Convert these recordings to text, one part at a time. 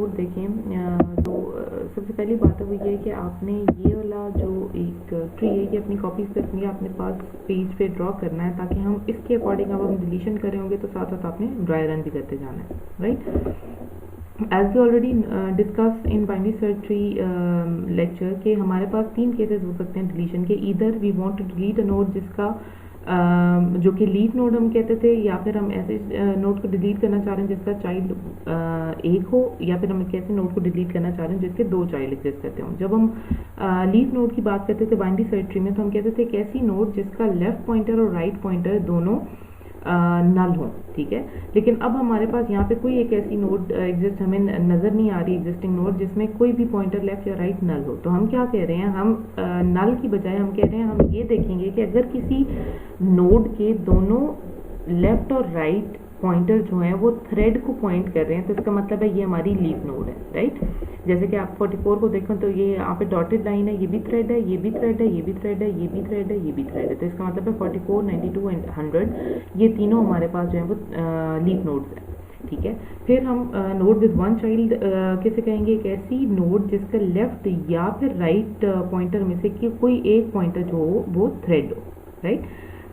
देखें तो सबसे पहली बात तो वो ये है कि आपने ये वाला जो एक ट्री है ये अपनी कॉपीज पे अपनी अपने पास पेज पे ड्रॉ करना है, ताकि हम इसके अकॉर्डिंग अब हम डिलीशन कर रहे होंगे तो साथ साथ आपने ड्राई रन भी करते जाना है, right. As we already discuss in binary search tree lecture के हमारे पास 3 केसेस हो सकते हैं डिलीशन के। Either we want to delete a node जिसका जो कि लीफ नोड हम कहते थे, या फिर हम ऐसे नोड को डिलीट करना चाह रहे हैं जिसका चाइल्ड 1 हो, या फिर हम कैसे नोड को डिलीट करना चाह रहे हैं जिसके 2 चाइल्ड एग्जिस्ट करते हो। जब हम लीफ नोड की बात करते थे बाइनरी सर्च ट्री में, तो हम कहते थे एक ऐसी नोड जिसका लेफ्ट पॉइंटर और राइट पॉइंटर दोनों नल हो, ठीक है। लेकिन अब हमारे पास यहाँ पे कोई एक ऐसी नोड एग्जिस्ट हमें नज़र नहीं आ रही, एग्जिस्टिंग नोड जिसमें कोई भी पॉइंटर लेफ्ट या राइट नल हो। तो हम क्या कह रहे हैं, हम नल की बजाय हम कह रहे हैं हम ये देखेंगे कि अगर किसी नोड के दोनों लेफ्ट और राइट पॉइंटर जो हैं वो थ्रेड को पॉइंट कर रहे हैं, तो इसका मतलब है ये हमारी लीफ नोड है, राइट। जैसे कि आप 44 को देखें तो ये यहाँ पे डॉटेड लाइन है, ये भी थ्रेड है, ये भी थ्रेड है, ये भी थ्रेड है, ये भी थ्रेड है, ये भी थ्रेड है। तो इसका मतलब है 44, 92 एंड 100 ये तीनों हमारे पास जो है वो लीफ नोड्स हैं, ठीक है। फिर हम नोड विद 1 चाइल्ड कैसे कहेंगे, एक ऐसी नोड जिसका लेफ्ट या फिर राइट पॉइंटर में से कि कोई एक पॉइंटर जो हो वो थ्रेड हो, राइट।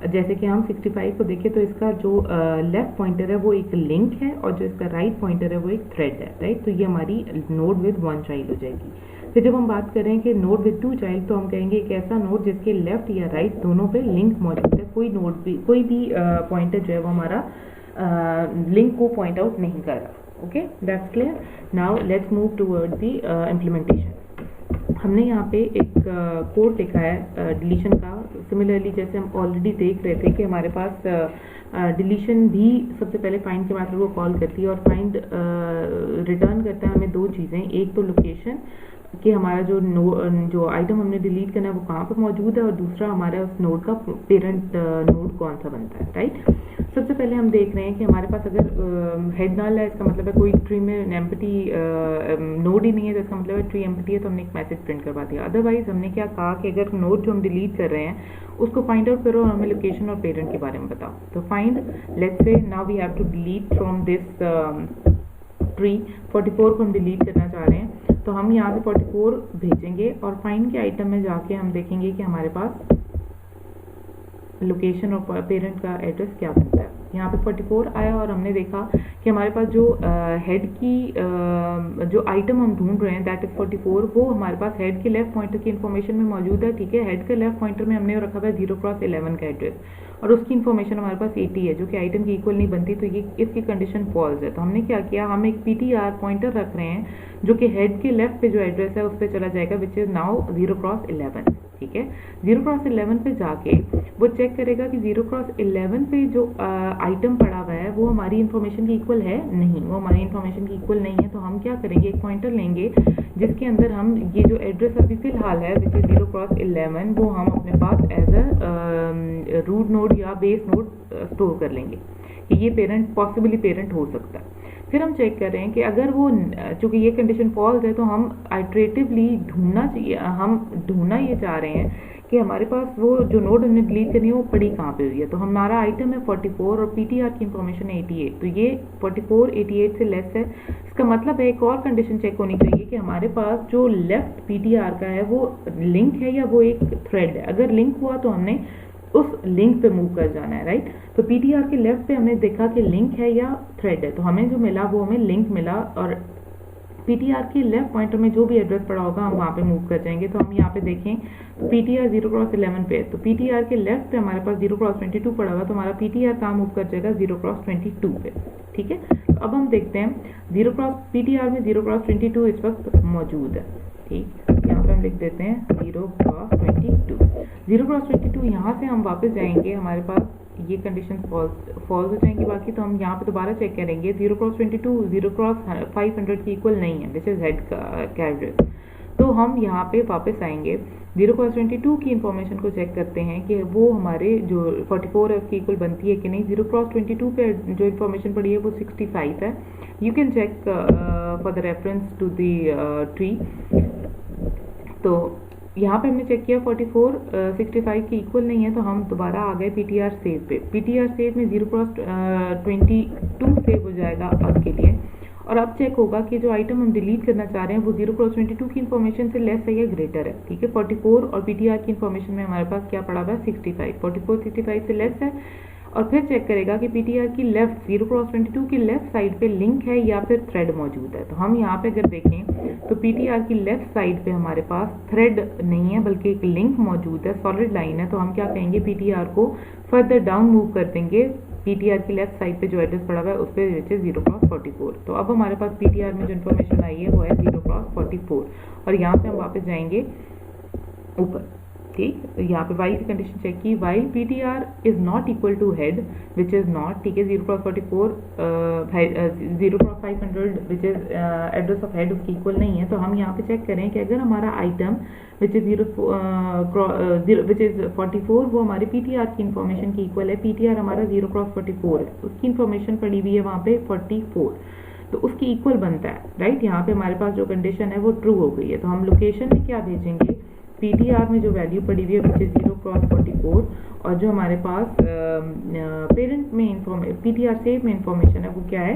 जैसे कि हम 65 को देखें तो इसका जो लेफ्ट पॉइंटर है वो एक लिंक है और जो इसका राइट पॉइंटर है वो एक थ्रेड है, राइट। तो ये हमारी नोड विद 1 चाइल्ड हो जाएगी। फिर जब हम बात करें कि नोड विद 2 चाइल्ड, तो हम कहेंगे एक ऐसा नोड जिसके लेफ्ट या राइट दोनों पे लिंक मौजूद है, कोई भी पॉइंटर जो है वो हमारा लिंक को पॉइंट आउट नहीं कर रहा। Okay, that's clear. Now let's move toward the implementation. हमने यहाँ पे एक कोड लिखा है डिलीशन का। सिमिलरली जैसे हम ऑलरेडी देख रहे थे कि हमारे पास डिलीशन भी सबसे पहले फाइंड के मेथड को कॉल करती है, और फाइंड रिटर्न करता है हमें 2 चीज़ें, एक तो लोकेशन कि हमारा जो आइटम हमने डिलीट करना है वो कहाँ पर मौजूद है, और दूसरा हमारा उस नोड का पेरेंट नोड कौन सा बनता है, राइट। सबसे पहले हम देख रहे हैं कि हमारे पास अगर हेड नल है, इसका मतलब है कोई ट्री में एम्प्टी नोड ही नहीं है, तो इसका मतलब है ट्री एम्प्टी है, तो हमने एक मैसेज प्रिंट करवा दिया। अदरवाइज हमने क्या कहा कि अगर नोड जो हम डिलीट कर रहे हैं उसको फाइंड आउट करो और हमें लोकेशन और पेरेंट के बारे में बताओ। तो find, let's say now we have to delete from this tree 44 को हम डिलीट करना चाह रहे हैं, तो हम यहाँ से 44 भेजेंगे और फाइंड के आइटम में जाके हम देखेंगे कि हमारे पास लोकेशन और पेरेंट का एड्रेस क्या बनता है। यहाँ पे 44 आया और हमने देखा कि हमारे पास जो हेड की जो आइटम हम ढूंढ रहे हैं दैट इज 44, वो हमारे पास हेड के लेफ्ट पॉइंटर की इन्फॉर्मेशन में मौजूद है, ठीक है। हेड के लेफ्ट पॉइंटर में हमने रखा हुआ है 0x11 का एड्रेस, और उसकी इन्फॉर्मेशन हमारे पास 80 है जो कि आइटम की इक्वल नहीं बनती, तो ये इसकी कंडीशन फॉल्स है। तो हमने क्या किया, हम एक PTR पॉइंटर रख रहे हैं जो कि हेड के लेफ्ट पे जो एड्रेस है उस पर चला जाएगा, विच इज नाउ 0x11, ठीक है। 0x11 पे जाके वो चेक करेगा कि 0x11 पे जो आइटम पड़ा हुआ है वो हमारी इन्फॉर्मेशन की इक्वल है नहीं, वो हमारी इन्फॉर्मेशन की इक्वल नहीं है। तो हम क्या करेंगे, एक पॉइंटर लेंगे जिसके अंदर हम ये जो एड्रेस अभी फिलहाल है विच इज 0x11 वो हम अपने पास एज अ रूट नोड या बेस नोड स्टोर कर लेंगे कि ये पेरेंट पॉसिबली पेरेंट हो सकता है। फिर हम चेक कर रहे हैं कि अगर वो, चूंकि ये कंडीशन फॉल्स है, तो हम आइटरेटिवली ढूंढना ये चाह रहे हैं कि हमारे पास वो जो नोड हमने डिलीट करनी है वो पड़ी कहाँ पे हुई है। तो हमारा आइटम है 44 और PTR की इंफॉर्मेशन है 88, तो ये 44 88 से लेस है। इसका मतलब है एक और कंडीशन चेक होनी चाहिए कि हमारे पास जो लेफ्ट PTR का है वो लिंक है या वो एक थ्रेड है। अगर लिंक हुआ तो हमने उस लिंक पे मूव कर जाना है, राइट। तो PTR के लेफ्ट पे हमने देखा कि लिंक है या थ्रेड है, तो हमें जो मिला वो हमें लिंक मिला, और PTR के लेफ्ट पॉइंटर में जो भी एड्रेस पड़ा होगा हम वहाँ पे मूव कर जाएंगे। तो हम यहाँ पे देखें तो PTR 0x11 पे है, तो PTR के लेफ्ट पे हमारे पास 0x22 पड़ा हुआ, तो हमारा PTR कहाँ मूव कर जाएगा 0x22 पे, ठीक है। तो अब हम देखते हैं PTR में 0x22 इस वक्त मौजूद है, ठीक। यहाँ पे हम लिख देते हैं 0x22। 0x22 यहाँ से हम वापस जाएंगे, हमारे पास ये कंडीशन फॉल्स हो जाएंगी बाकी, तो हम यहाँ पे दोबारा चेक करेंगे 0x22 0x500 की इक्वल नहीं है विच इज हेड का एड्रेस। तो हम यहाँ पे वापस आएंगे, 0x22 की इंफॉर्मेशन को चेक करते हैं कि वो हमारे जो 44 है उसकी इक्वल बनती है कि नहीं। 0x22 पे जो इंफॉर्मेशन पड़ी है वो 65 है। You can check for the reference to the tree. तो यहाँ पे हमने चेक किया 44 65 की इक्वल नहीं है, तो हम दोबारा आ गए PTR सेव पे। PTR सेव में 0x22 सेव हो जाएगा अब के लिए, और अब चेक होगा कि जो आइटम हम डिलीट करना चाह रहे हैं वो 0x22 की इन्फॉर्मेशन से लेस है या ग्रेटर है, ठीक है। 44 और पीटीआर की इन्फॉर्मेशन में हमारे पास क्या पड़ा हुआ है 65, 44 65 से लेस है। और फिर चेक करेगा कि पीटीआर की लेफ्ट 0x22 की लेफ्ट साइड पे लिंक है या फिर थ्रेड मौजूद है। तो हम यहाँ पे अगर देखें तो पीटीआर की लेफ्ट साइड पे हमारे पास थ्रेड नहीं है बल्कि एक लिंक मौजूद है, सॉलिड लाइन है। तो हम क्या कहेंगे, पीटीआर को फर्दर डाउन मूव कर देंगे पीटीआर की लेफ्ट साइड पे जो एड्रेस पड़ा हुआ है उस पर, विच इज 0x44। तो अब हमारे पास पीटीआर में जो इन्फॉर्मेशन आई है वो है 0x44 और यहाँ से हम वापस जाएंगे ऊपर, ठीक। तो यहाँ पे वाई की कंडीशन चेक की, y PTR is not equal to head which is not, ठीक है। 0x44 0x500 which is address of head उसकी इक्वल नहीं है। तो हम यहाँ पे चेक करें कि अगर हमारा आइटम विच इज 44 वो हमारे पीटीआर की इन्फॉर्मेशन की इक्वल है, पीटीआर हमारा 0x44 है, उसकी इन्फॉर्मेशन पड़ी हुई है वहाँ पे 44, तो उसकी इक्वल बनता है, राइट। यहाँ पे हमारे पास जो कंडीशन है वो ट्रू हो गई है। तो हम लोकेशन में क्या भेजेंगे, पीटीआर में जो वैल्यू पड़ी हुई है विच इज 0x44 और जो हमारे पास पेरेंट में पीटीआर सेव में इंफॉर्मेशन है वो क्या है,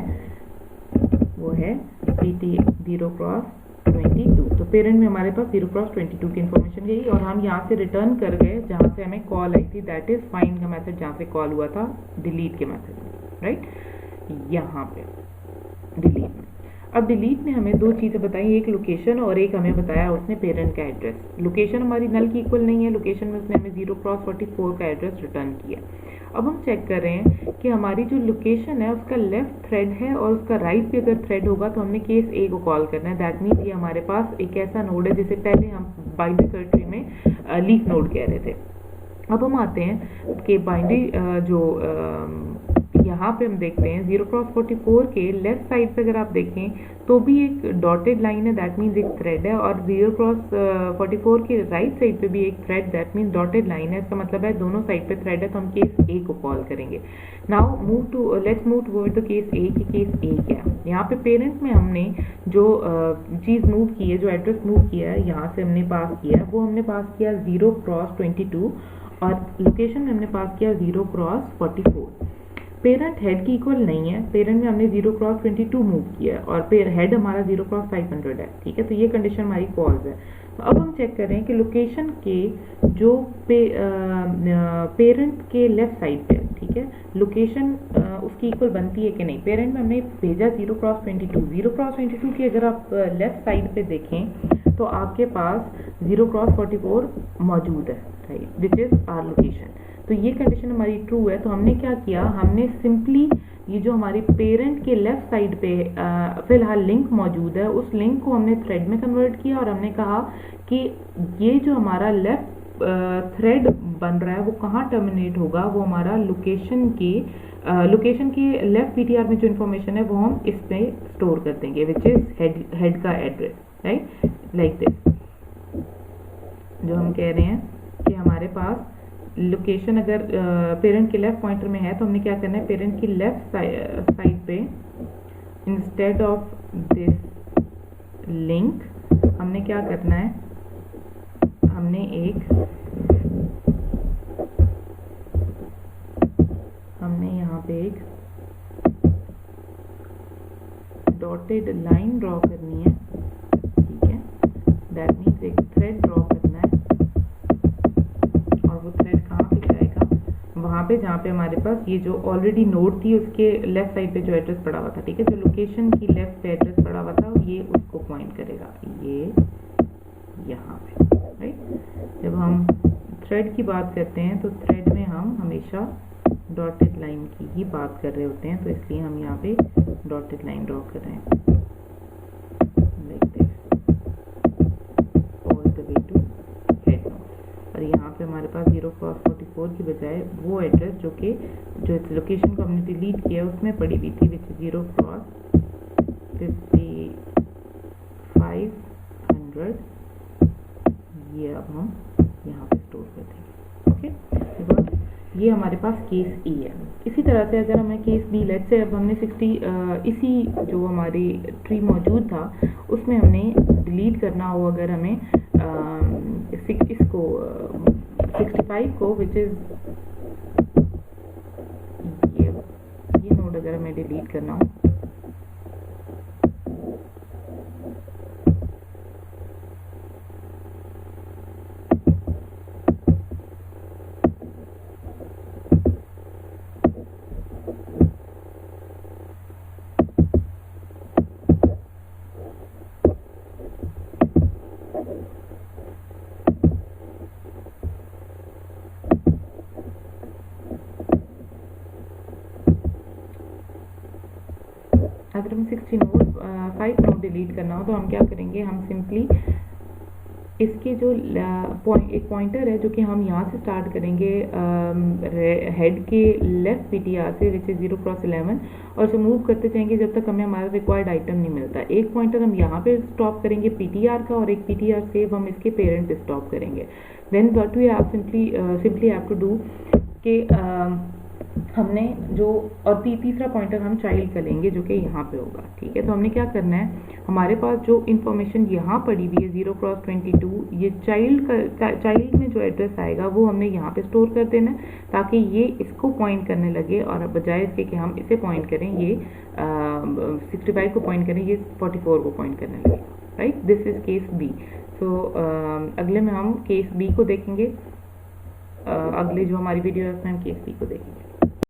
वो है पीटी 0x22। तो पेरेंट में हमारे पास 0x22 की इन्फॉर्मेशन गई और हम यहाँ से रिटर्न कर गए जहाँ से हमें कॉल आई थी, दैट इज फाइंड का मेथड जहाँ से कॉल हुआ था डिलीट के मेथड, राइट। यहाँ पे डिलीट में, अब डिलीट ने हमें दो चीज़ें बताई, एक लोकेशन और एक हमें बताया उसने पेरेंट का एड्रेस। लोकेशन हमारी नल की इक्वल नहीं है, लोकेशन में उसने हमें 0x44 का एड्रेस रिटर्न किया। अब हम चेक कर रहे हैं कि हमारी जो लोकेशन है उसका लेफ्ट थ्रेड है और उसका राइट भी अगर थ्रेड होगा तो हमने केस ए को कॉल करना है। दैट मीन्स ये हमारे पास एक ऐसा नोड है जिसे पहले हम बाइनरी सर्च ट्री में लीफ नोड कह रहे थे। अब हम आते हैं कि बाइनरी यहाँ पे हम देखते हैं 0x44 के लेफ्ट साइड पे अगर आप देखें तो भी एक डॉटेड लाइन है, दैट मीन्स एक थ्रेड है, और 0x44 के राइट साइड पे भी एक thread, that means dotted line है। इसका मतलब है दोनों साइड पे थ्रेड है, तो हम केस ए को कॉल करेंगे। Now let's move toward the case A कि केस ए क्या है। यहाँ पे पेरेंट में हमने जो चीज़ मूव की है, जो एड्रेस मूव किया है, यहाँ से हमने पास किया है, वो हमने पास किया 0x22 और लोकेशन में हमने पास किया 0x44। पेरेंट हेड की इक्वल नहीं है, पेरेंट में हमने 0x22 मूव किया है और हेड हमारा 0x500 है, ठीक है। तो ये कंडीशन हमारी फॉल्स है। तो अब हम चेक कर रहे हैं कि लोकेशन के जो पेरेंट के लेफ्ट साइड पे, ठीक है, लोकेशन उसकी इक्वल बनती है कि नहीं। पेरेंट में हमने भेजा 0x22 की अगर आप लेफ्ट साइड पे देखें तो आपके पास 0x44 मौजूद है, right, which is our location. तो ये कंडीशन हमारी ट्रू है। तो हमने क्या किया, हमने सिंपली ये जो हमारी पेरेंट के लेफ्ट साइड पे फिलहाल लिंक मौजूद है, उस लिंक को हमने थ्रेड में कन्वर्ट किया और हमने कहा कि ये जो हमारा लेफ्ट थ्रेड बन रहा है वो कहाँ टर्मिनेट होगा, वो हमारा लोकेशन के लेफ्ट पीटीआर में जो इन्फॉर्मेशन है वो हम इस पे स्टोर कर देंगे, विच इज हेड का एड्रेस, राइट, लाइक दिस। जो हम कह रहे हैं कि हमारे पास लोकेशन अगर पेरेंट के लेफ्ट पॉइंटर में है तो हमने क्या करना है, पेरेंट की लेफ्ट साइड पे इंस्टेड ऑफ दिस लिंक हमने क्या करना है, हमने यहाँ पे एक डॉटेड लाइन ड्रॉ करनी है, ठीक है। दैट मीन्स एक थ्रेड ड्रॉ करना है और वो थ्रेड कहाँ पे जाएगा, वहाँ पे जहाँ पे हमारे पास ये जो ऑलरेडी नोड थी उसके लेफ्ट साइड पे जो एड्रेस पड़ा हुआ था, ठीक है, जो लोकेशन की लेफ्ट पे एड्रेस पड़ा हुआ था ये उसको पॉइंट करेगा, ये यहाँ पे, राइट। जब हम थ्रेड की बात करते हैं तो थ्रेड में हम हमेशा डॉटेड लाइन की ही बात कर रहे होते हैं, तो इसलिए हम यहाँ पे डॉटेड लाइन ड्रॉ कर रहे हैं, like this, all the way to head node. और यहाँ पे हमारे पास 0x44 की बजाय वो एड्रेस जो लोकेशन को हमने डिलीट किया उसमें पड़ी हुई थी, विच 0x5500, ये अब हम यहाँ पे स्टोर कर देंगे, ओके। ये हमारे पास केस ए है। इसी तरह से अगर हमें केस बी, लेट्स से अब हमने 60 इसी जो हमारी ट्री मौजूद था उसमें हमने डिलीट करना हो, अगर हमें इसको 65 को, विच इज ये नोड अगर हमें डिलीट करना हो पॉइंटर में 60 नोड 5 नोड डिलीट करना हो तो हम क्या करेंगे, हम सिंपली इसके जो एक पॉइंटर है जो कि हम यहाँ से स्टार्ट करेंगे हेड के लेफ्ट पीटीआर से विच इज 0x11 और उसे मूव करते जाएंगे जब तक हमें हमारा रिक्वायर्ड आइटम नहीं मिलता। एक पॉइंटर हम यहाँ पे स्टॉप करेंगे पीटीआर का और एक पीटीआर सेव हम इसके पेरेंट पे स्टॉप करेंगे। Then what we have simply have to do कि हमने जो और तीसरा पॉइंटर हम चाइल्ड का लेंगे जो कि यहाँ पे होगा। ठीक है, तो हमने क्या करना है, हमारे पास जो इंफॉर्मेशन यहाँ पड़ी हुई है 0x22, ये चाइल्ड में जो एड्रेस आएगा वो हमने यहाँ पे स्टोर कर देना है ताकि ये इसको पॉइंट करने लगे और बजाय इसके कि हम इसे पॉइंट करें, ये 65 को पॉइंट करें, ये 44 को पॉइंट करने लगे। Right, this is case B. So अगले में हम केस बी को देखेंगे, अगले जो हमारी वीडियो है उसमें हम केस बी को देखेंगे।